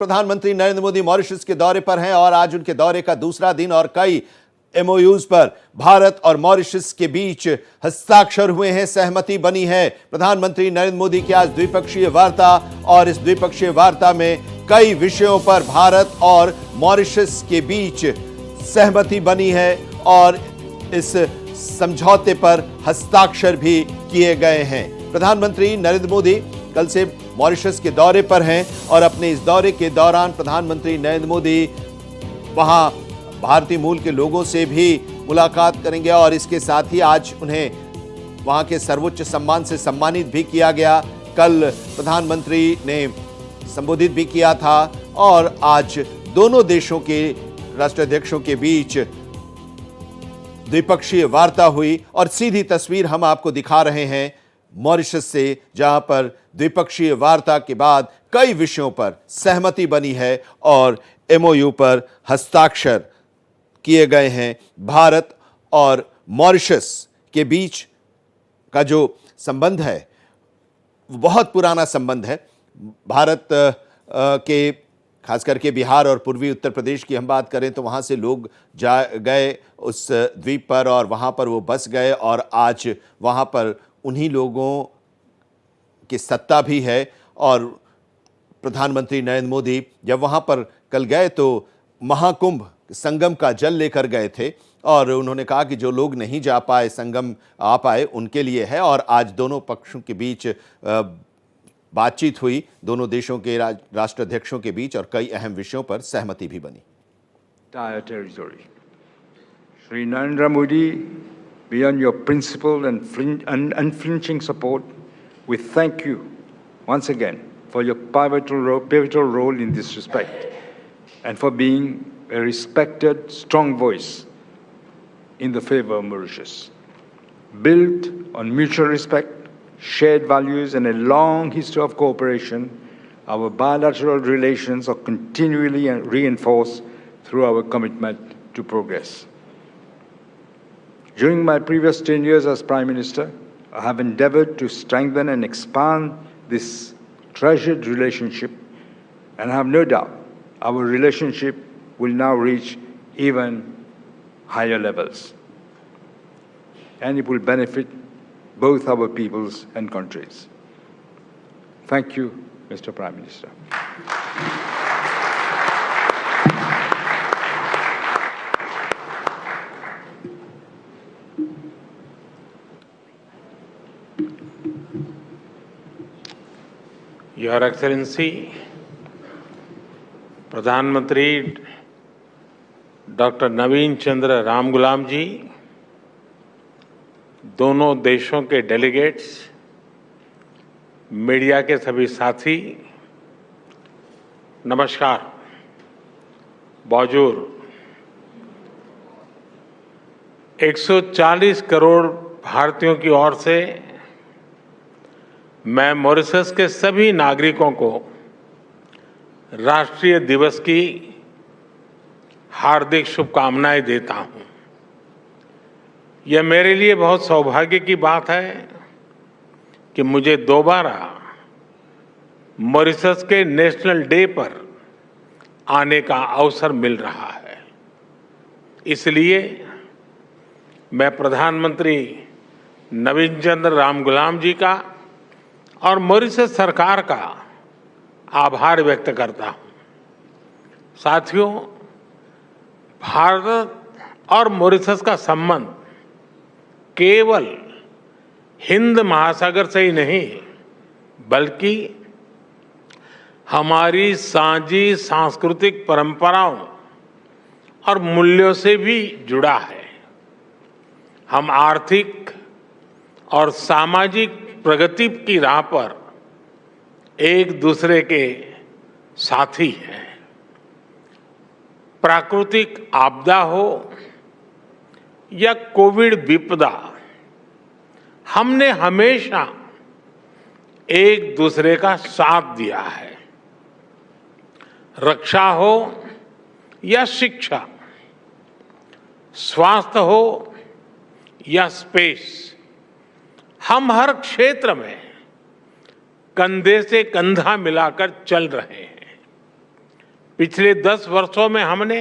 प्रधानमंत्री नरेंद्र मोदी मॉरिशस के दौरे पर हैं और आज उनके दौरे का दूसरा दिन और कई एमओयूज पर भारत और मॉरिशस के बीच हस्ताक्षर हुए हैं, सहमति बनी है। प्रधानमंत्री नरेंद्र मोदी की आज द्विपक्षीय वार्ता और इस द्विपक्षीय वार्ता में कई विषयों पर भारत और मॉरिशस के बीच सहमति बनी है और इस समझौते पर हस्ताक्षर भी किए गए हैं। प्रधानमंत्री नरेंद्र मोदी कल से मॉरिशस के दौरे पर हैं और अपने इस दौरे के दौरान प्रधानमंत्री नरेंद्र मोदी वहां भारतीय मूल के लोगों से भी मुलाकात करेंगे और इसके साथ ही आज उन्हें वहां के सर्वोच्च सम्मान से सम्मानित भी किया गया। कल प्रधानमंत्री ने संबोधित भी किया था और आज दोनों देशों के राष्ट्राध्यक्षों के बीच द्विपक्षीय वार्ता हुई और सीधी तस्वीर हम आपको दिखा रहे हैं मॉरिशस से, जहां पर द्विपक्षीय वार्ता के बाद कई विषयों पर सहमति बनी है और एमओयू पर हस्ताक्षर किए गए हैं। भारत और मॉरिशस के बीच का जो संबंध है वो बहुत पुराना संबंध है। भारत के खास करके बिहार और पूर्वी उत्तर प्रदेश की हम बात करें तो वहाँ से लोग गए उस द्वीप पर और वहाँ पर वो बस गए और आज वहाँ पर उन्हीं लोगों की सत्ता भी है। और प्रधानमंत्री नरेंद्र मोदी जब वहाँ पर कल गए तो महाकुंभ संगम का जल लेकर गए थे और उन्होंने कहा कि जो लोग नहीं जा पाए, संगम आ पाए, उनके लिए है। और आज दोनों पक्षों के बीच बातचीत हुई, दोनों देशों के राष्ट्राध्यक्षों के बीच, और कई अहम विषयों पर सहमति भी बनी। Shri Narendra Modi, beyond your principled and unflinching support, we thank you once again for your pivotal role in this respect and for being a respected, strong voice in the favor of Mauritius. Built on mutual respect, shared values, and a long history of cooperation, our bilateral relations are continually reinforced through our commitment to progress. During my previous 10 years as Prime Minister, I have endeavored to strengthen and expand this treasured relationship, and I have no doubt our relationship will now reach even higher levels, and it will benefit both our peoples and countries. Thank you, Mr. Prime Minister. Your Excellency, प्रधानमंत्री doctor नवीन चंद्र रामगुलाम जी, दोनों देशों के delegates, media के सभी साथी, नमस्कार। बौजूर 140 करोड़ भारतीयों की ओर से मैं मॉरिशस के सभी नागरिकों को राष्ट्रीय दिवस की हार्दिक शुभकामनाएं देता हूं। यह मेरे लिए बहुत सौभाग्य की बात है कि मुझे दोबारा मॉरिशस के नेशनल डे पर आने का अवसर मिल रहा है। इसलिए मैं प्रधानमंत्री नवीन चंद्र रामगुलाम जी का और मॉरिशस सरकार का आभार व्यक्त करता हूं। साथियों, भारत और मॉरिशस का संबंध केवल हिंद महासागर से ही नहीं बल्कि हमारी साझी सांस्कृतिक परंपराओं और मूल्यों से भी जुड़ा है। हम आर्थिक और सामाजिक प्रगति की राह पर एक दूसरे के साथी हैं। प्राकृतिक आपदा हो या कोविड विपदा, हमने हमेशा एक दूसरे का साथ दिया है। रक्षा हो या शिक्षा, स्वास्थ्य हो या स्पेस, हम हर क्षेत्र में कंधे से कंधा मिलाकर चल रहे हैं। पिछले 10 वर्षों में हमने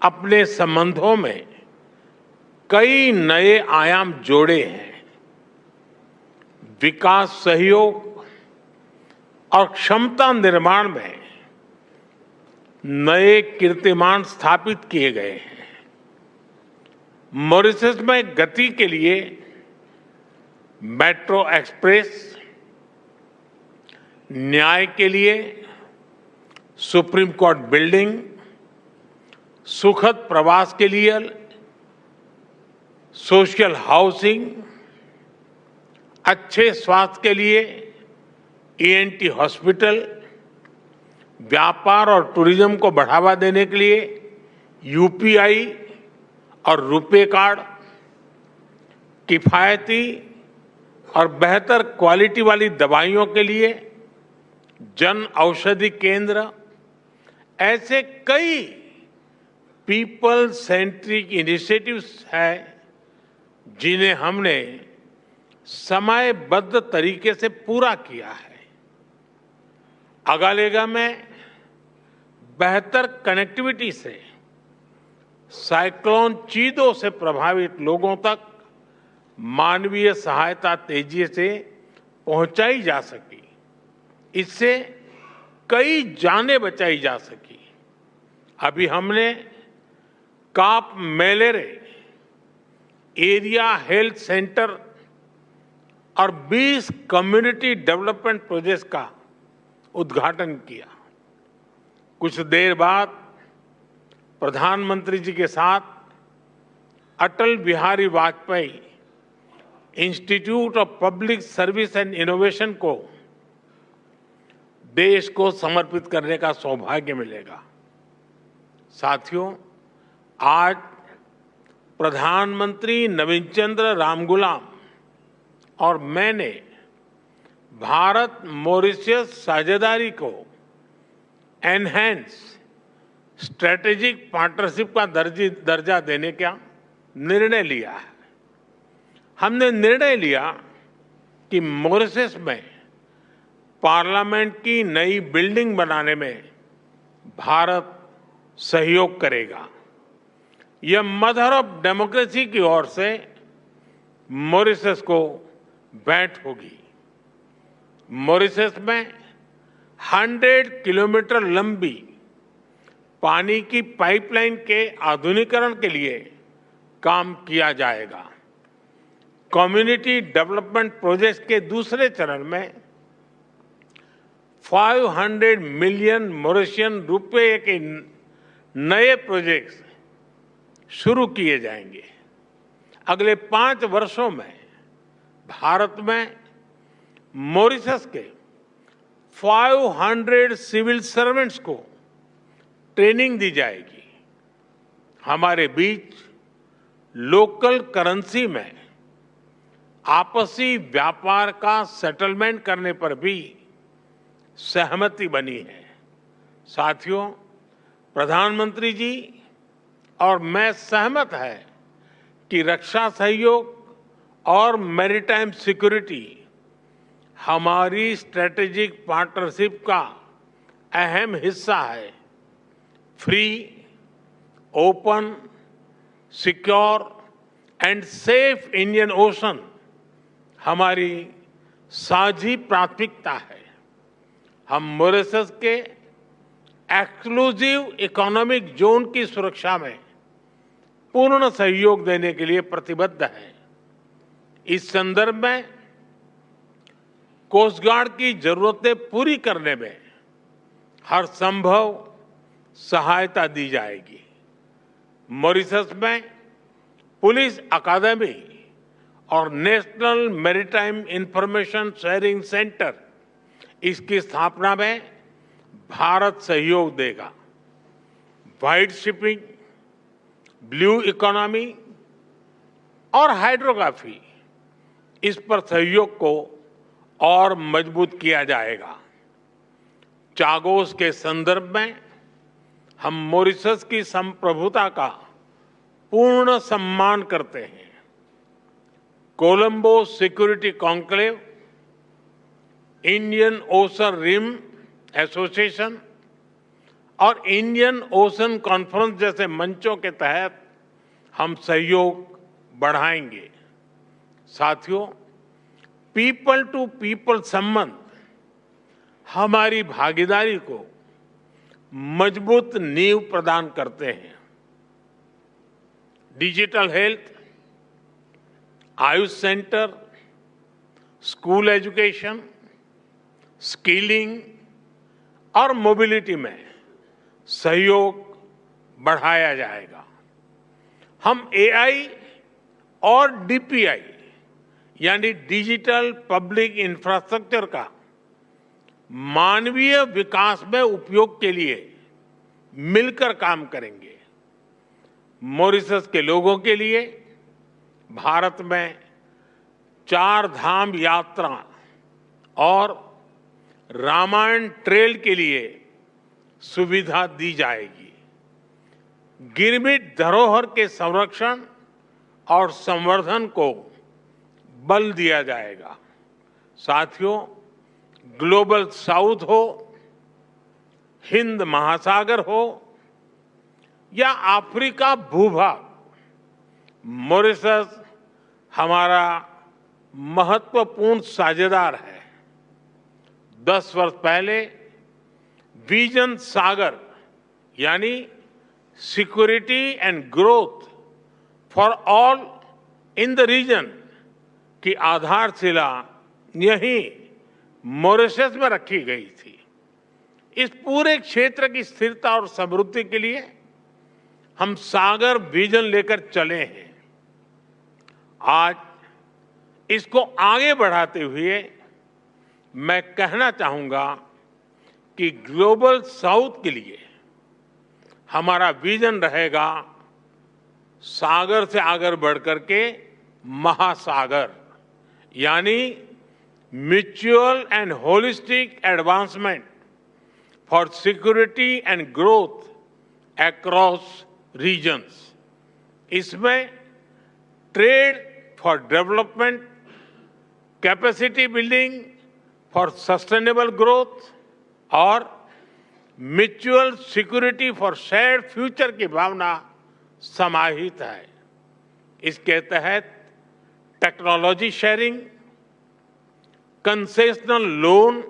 अपने संबंधों में कई नए आयाम जोड़े हैं। विकास सहयोग और क्षमता निर्माण में नए कीर्तिमान स्थापित किए गए हैं। मॉरिशस में गति के लिए मेट्रो एक्सप्रेस, न्याय के लिए सुप्रीम कोर्ट बिल्डिंग, सुखद प्रवास के लिए सोशल हाउसिंग, अच्छे स्वास्थ्य के लिए ईएनटी हॉस्पिटल, व्यापार और टूरिज्म को बढ़ावा देने के लिए यूपीआई और रुपे कार्ड, किफायती और बेहतर क्वालिटी वाली दवाइयों के लिए जन औषधि केंद्र, ऐसे कई पीपल सेंट्रिक इनिशिएटिव्स हैं जिन्हें हमने समयबद्ध तरीके से पूरा किया है। अगालेगा में बेहतर कनेक्टिविटी से साइक्लोन चीदो से प्रभावित लोगों तक मानवीय सहायता तेजी से पहुंचाई जा सकी। इससे कई जानें बचाई जा सकी। अभी हमने काप मेलेरे एरिया हेल्थ सेंटर और 20 कम्युनिटी डेवलपमेंट प्रोजेक्ट्स का उद्घाटन किया। कुछ देर बाद प्रधानमंत्री जी के साथ Atal Bihari Vajpayee institute of public service and innovation को देश को समर्पित करने का सौभाग्य मिलेगा। साथियों, आज प्रधानमंत्री नवीन चंद्र रामगुलाम और मैंने भारत मॉरिशस साझेदारी को एनहेंस स्ट्रेटेजिक पार्टनरशिप का दर्जा देने का निर्णय लिया है। हमने निर्णय लिया कि मॉरिशस में पार्लियामेंट की नई बिल्डिंग बनाने में भारत सहयोग करेगा। यह मदर ऑफ डेमोक्रेसी की ओर से मॉरिशस को भेंट होगी। मॉरिशस में 100 किलोमीटर लंबी पानी की पाइपलाइन के आधुनिकीकरण के लिए काम किया जाएगा। कम्युनिटी डेवलपमेंट प्रोजेक्ट के दूसरे चरण में 500 मिलियन मॉरिशियन रुपए के नए प्रोजेक्ट्स शुरू किए जाएंगे। अगले 5 वर्षों में भारत में मॉरिशस के 500 सिविल सर्वेंट्स को ट्रेनिंग दी जाएगी। हमारे बीच लोकल करेंसी में आपसी व्यापार का सेटलमेंट करने पर भी सहमति बनी है। साथियों, प्रधानमंत्री जी और मैं सहमत है कि रक्षा सहयोग और मैरीटाइम सिक्योरिटी हमारी स्ट्रेटेजिक पार्टनरशिप का अहम हिस्सा है। Free, open, secure and safe Indian ocean हमारी साझी प्राथमिकता है। हम मॉरिशस के एक्सक्लूसिव इकोनॉमिक जोन की सुरक्षा में पूर्ण सहयोग देने के लिए प्रतिबद्ध हैं। इस संदर्भ में कोस्ट गार्ड की जरूरतें पूरी करने में हर संभव सहायता दी जाएगी। मॉरिशस में पुलिस अकादमी और national maritime information sharing centre, इसकी स्थापना में भारत सहयोग देगा। व्हाइट शिपिंग, ब्लू इकोनॉमी और हाइड्रोग्राफी, इस पर सहयोग को और मजबूत किया जाएगा। चागोस के संदर्भ में हम मॉरिशस की संप्रभुता का पूर्ण सम्मान करते हैं। Colombo Security Conclave, Indian Ocean Rim Association और इंडियन ओशन कॉन्फ्रेंस जैसे मंचों के तहत हम सहयोग बढ़ाएंगे। साथियों, पीपल टू पीपल संबंध हमारी भागीदारी को मजबूत नींव प्रदान करते हैं। Digital health, Ayush centre, school education, skilling और मोबिलिटी में सहयोग बढ़ाया जाएगा। हम एआई और डीपीआई यानी डिजिटल पब्लिक इंफ्रास्ट्रक्चर का मानवीय विकास में उपयोग के लिए मिलकर काम करेंगे। मॉरिशस के लोगों के लिए भारत में 4 धाम यात्रा और रामायण ट्रेल के लिए सुविधा दी जाएगी। गिरमिट धरोहर के संरक्षण और संवर्धन को बल दिया जाएगा। साथियों, ग्लोबल साउथ हो, हिंद महासागर हो या अफ्रीका भूभाग, मॉरिशस हमारा महत्वपूर्ण साझेदार है। 10 वर्ष पहले विजन सागर यानी security and growth for all in the region की आधारशिला यहीं मॉरिशस में रखी गई थी। इस पूरे क्षेत्र की स्थिरता और समृद्धि के लिए हम सागर विजन लेकर चले हैं। आज इसको आगे बढ़ाते हुए मैं कहना चाहूंगा कि ग्लोबल साउथ के लिए हमारा विजन रहेगा सागर से आगे बढ़कर के महासागर, यानी mutual and holistic advancement for security and growth across regions. इसमें trade for development, capacity building for sustainable growth और mutual security for shared future की भावना समाहित है। इसके तहत टेक्नोलॉजी शेयरिंग, कंसेशनल लोन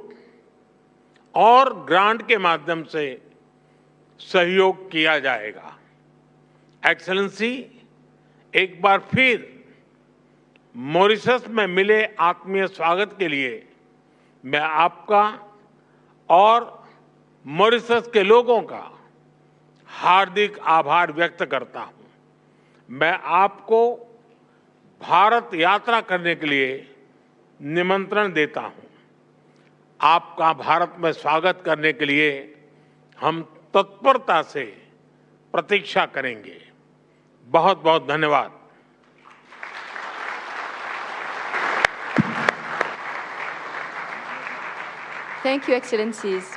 और ग्रांट के माध्यम से सहयोग किया जाएगा। एक्सेलेंसी, एक बार फिर मॉरिशस में मिले आत्मीय स्वागत के लिए मैं आपका और मॉरिशस के लोगों का हार्दिक आभार व्यक्त करता हूं। मैं आपको भारत यात्रा करने के लिए निमंत्रण देता हूं। आपका भारत में स्वागत करने के लिए हम तत्परता से प्रतीक्षा करेंगे। बहुत बहुत धन्यवाद। Thank you, Excellencies.